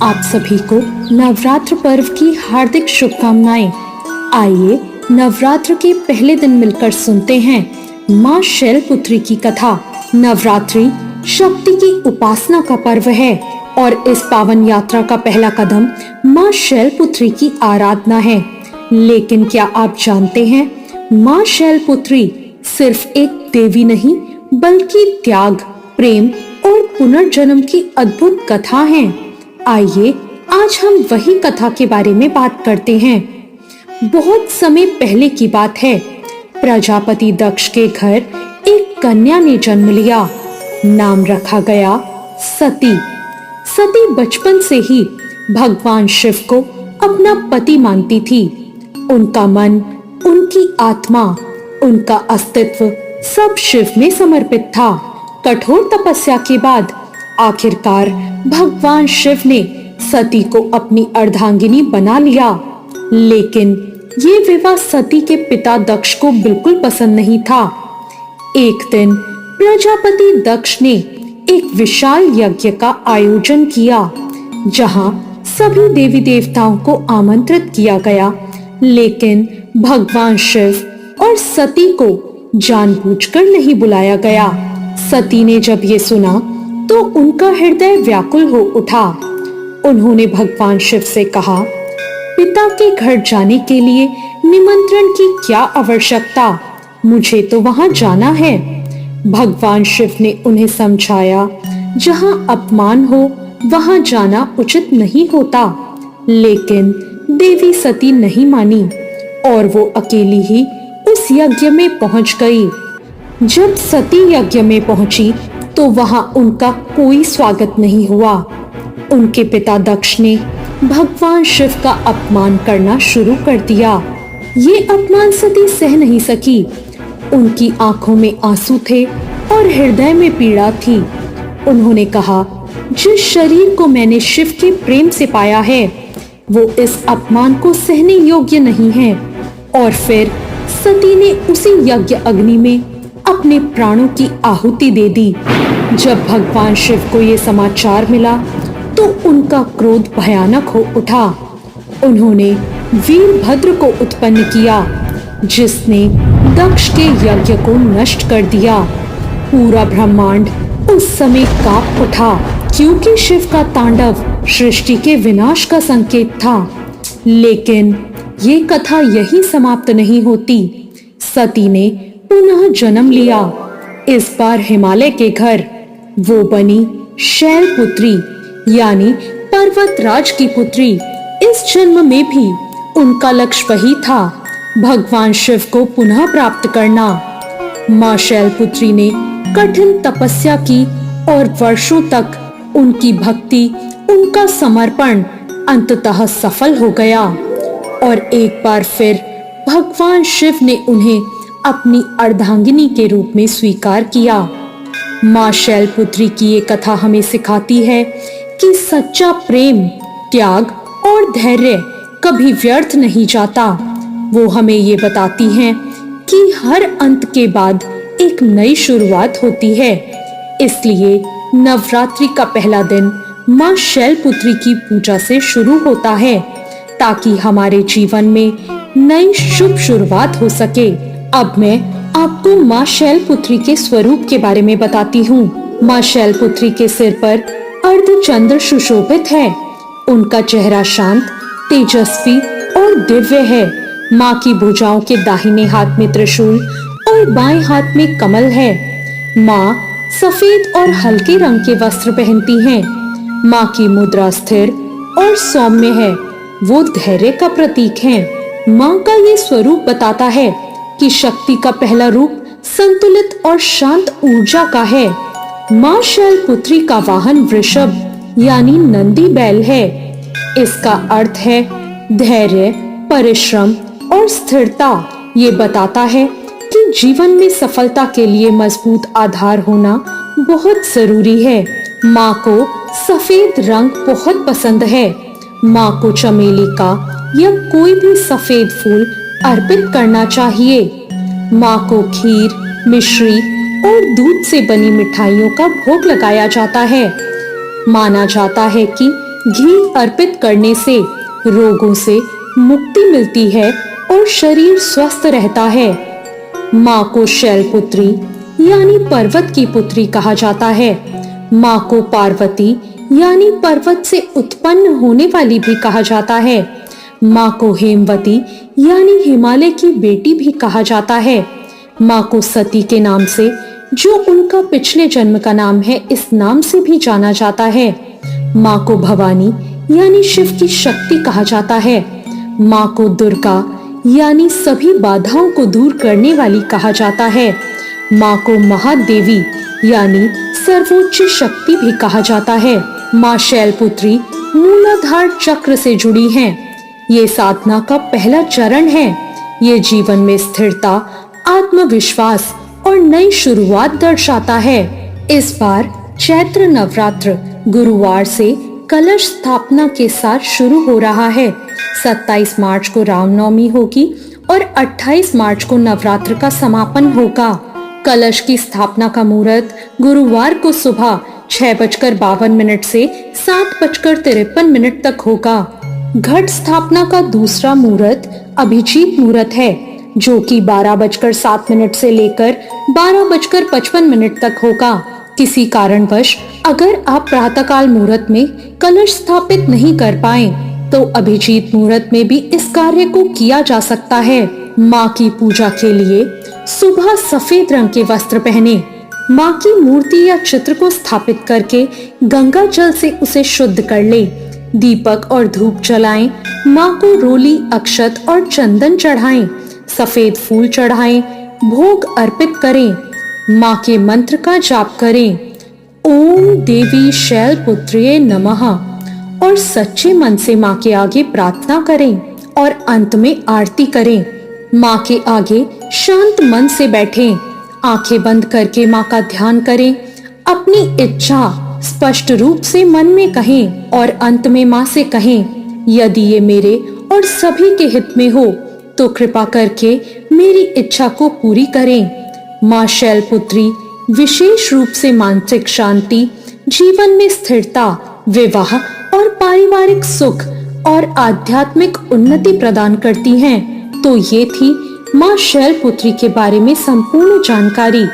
आप सभी को नवरात्र पर्व की हार्दिक शुभकामनाएं। आइए नवरात्र के पहले दिन मिलकर सुनते हैं माँ शैलपुत्री की कथा। नवरात्रि शक्ति की उपासना का पर्व है और इस पावन यात्रा का पहला कदम माँ शैलपुत्री की आराधना है। लेकिन क्या आप जानते हैं, माँ शैलपुत्री सिर्फ एक देवी नहीं बल्कि त्याग, प्रेम और पुनर्जन्म की अद्भुत कथा है। आइए आज हम वही कथा के बारे में बात करते हैं। बहुत समय पहले की बात है। प्रजापति दक्ष के घर एक कन्या ने जन्म लिया। नाम रखा गया सती। सती बचपन से ही भगवान शिव को अपना पति मानती थी। उनका मन, उनकी आत्मा, उनका अस्तित्व सब शिव में समर्पित था। कठोर तपस्या के बाद आखिरकार भगवान शिव ने सती को अपनी अर्धांगिनी बना लिया। लेकिन ये विवाह सती के पिता दक्ष को बिल्कुल पसंद नहीं था। एक दिन प्रजापति दक्ष ने एक विशाल यज्ञ का आयोजन किया, जहां सभी देवी देवताओं को आमंत्रित किया गया। लेकिन भगवान शिव और सती को जानबूझकर नहीं बुलाया गया। सती ने जब ये सुना तो उनका हृदय व्याकुल हो उठा। उन्होंने भगवान शिव से कहा, पिता के घर जाने के लिए निमंत्रण की क्या आवश्यकता, मुझे तो वहां जाना है। भगवान शिव ने उन्हें समझाया, जहां अपमान हो वहां जाना उचित नहीं होता। लेकिन देवी सती नहीं मानी और वो अकेली ही उस यज्ञ में पहुंच गई। जब सती यज्ञ में पहुंची तो वहां उनका कोई स्वागत नहीं हुआ। उनके पिता दक्ष ने भगवान शिव का अपमान करना शुरू कर दिया। ये अपमान सती सह नहीं सकी। उनकी आंखों में आंसू थे और हृदय में पीड़ा थी। उन्होंने कहा, जिस शरीर को मैंने शिव के प्रेम से पाया है वो इस अपमान को सहने योग्य नहीं है। और फिर सती ने उसी यज्ञ अग्नि में अपने प्राणों की आहुति दे दी। जब भगवान शिव को ये समाचार मिला तो उनका क्रोध भयानक हो उठा। उन्होंने वीरभद्र को उत्पन्न किया, जिसने दक्ष के यज्ञ को नष्ट कर दिया। पूरा ब्रह्मांड उस समय कांप उठा, क्योंकि शिव का तांडव सृष्टि के विनाश का संकेत था। लेकिन ये कथा यही समाप्त नहीं होती। सती ने पुनः जन्म लिया, इस बार हिमालय के घर। वो बनी शैलपुत्री, यानी पर्वतराज की पुत्री। इस जन्म में भी उनका लक्ष्य वही था, भगवान शिव को पुनः प्राप्त करना। माँ शैलपुत्री ने कठिन तपस्या की और वर्षों तक उनकी भक्ति, उनका समर्पण अंततः सफल हो गया। और एक बार फिर भगवान शिव ने उन्हें अपनी अर्धांगिनी के रूप में स्वीकार किया। माँ शैलपुत्री की ये कथा हमें सिखाती है कि सच्चा प्रेम, त्याग और धैर्य कभी व्यर्थ नहीं जाता। वो हमें ये बताती हैं कि हर अंत के बाद एक नई शुरुआत होती है। इसलिए नवरात्रि का पहला दिन माँ शैलपुत्री की पूजा से शुरू होता है, ताकि हमारे जीवन में नई शुभ शुरुआत हो सके। अब मैं आपको माँ शैलपुत्री के स्वरूप के बारे में बताती हूँ। माँ शैलपुत्री के सिर पर अर्धचंद्र सुशोभित है। उनका चेहरा शांत, तेजस्वी और दिव्य है। माँ की भुजाओं के दाहिने हाथ में त्रिशूल और बाएं हाथ में कमल है। माँ सफेद और हल्के रंग के वस्त्र पहनती हैं। माँ की मुद्रा स्थिर और सौम्य है, वो धैर्य का प्रतीक है। माँ का ये स्वरूप बताता है कि शक्ति का पहला रूप संतुलित और शांत ऊर्जा का है। माँ शैलपुत्री का वाहन वृषभ यानी नंदी बैल है। इसका अर्थ है धैर्य, परिश्रम और स्थिरता। ये बताता है कि जीवन में सफलता के लिए मजबूत आधार होना बहुत जरूरी है। माँ को सफेद रंग बहुत पसंद है। माँ को चमेली का या कोई भी सफेद फूल अर्पित करना चाहिए। माँ को खीर, मिश्री और दूध से बनी मिठाइयों का भोग लगाया जाता है। माना जाता है कि घी अर्पित करने से रोगों से मुक्ति मिलती है और शरीर स्वस्थ रहता है। माँ को शैलपुत्री यानी पर्वत की पुत्री कहा जाता है। माँ को पार्वती यानी पर्वत से उत्पन्न होने वाली भी कहा जाता है। माँ को हेमवती यानी हिमालय की बेटी भी कहा जाता है। माँ को सती के नाम से, जो उनका पिछले जन्म का नाम है, इस नाम से भी जाना जाता है। माँ को भवानी यानी शिव की शक्ति कहा जाता है। माँ को दुर्गा यानी सभी बाधाओं को दूर करने वाली कहा जाता है। माँ को महादेवी यानी सर्वोच्च शक्ति भी कहा जाता है। माँ शैलपुत्री मूलाधार चक्र से जुड़ी हैं। ये साधना का पहला चरण है। ये जीवन में स्थिरता, आत्मविश्वास और नई शुरुआत दर्शाता है। इस बार चैत्र नवरात्र गुरुवार से कलश स्थापना के साथ शुरू हो रहा है। 27 मार्च को रामनवमी होगी और 28 मार्च को नवरात्र का समापन होगा। कलश की स्थापना का मुहूर्त गुरुवार को सुबह 6:52 से 7:53 तक होगा। घट स्थापना का दूसरा मुहूर्त अभिजीत मुहूर्त है, जो कि 12:07 से लेकर 12:55 तक होगा। किसी कारणवश अगर आप प्रातःकाल मुहूर्त में कलश स्थापित नहीं कर पाए तो अभिजीत मुहूर्त में भी इस कार्य को किया जा सकता है। माँ की पूजा के लिए सुबह सफेद रंग के वस्त्र पहने। माँ की मूर्ति या चित्र को स्थापित करके गंगा जल से उसे शुद्ध कर ले। दीपक और धूप जलाएं। माँ को रोली, अक्षत और चंदन चढ़ाएं। सफेद फूल चढ़ाएं। भोग अर्पित करें। माँ के मंत्र का जाप करें, ओम देवी शैलपुत्र्ये नमः, और सच्चे मन से माँ के आगे प्रार्थना करें और अंत में आरती करें। माँ के आगे शांत मन से बैठें। आंखें बंद करके माँ का ध्यान करें। अपनी इच्छा स्पष्ट रूप से मन में कहें और अंत में माँ से कहें, यदि ये मेरे और सभी के हित में हो तो कृपा करके मेरी इच्छा को पूरी करें। माँ शैलपुत्री विशेष रूप से मानसिक शांति, जीवन में स्थिरता, विवाह और पारिवारिक सुख और आध्यात्मिक उन्नति प्रदान करती हैं। तो ये थी माँ शैलपुत्री के बारे में संपूर्ण जानकारी।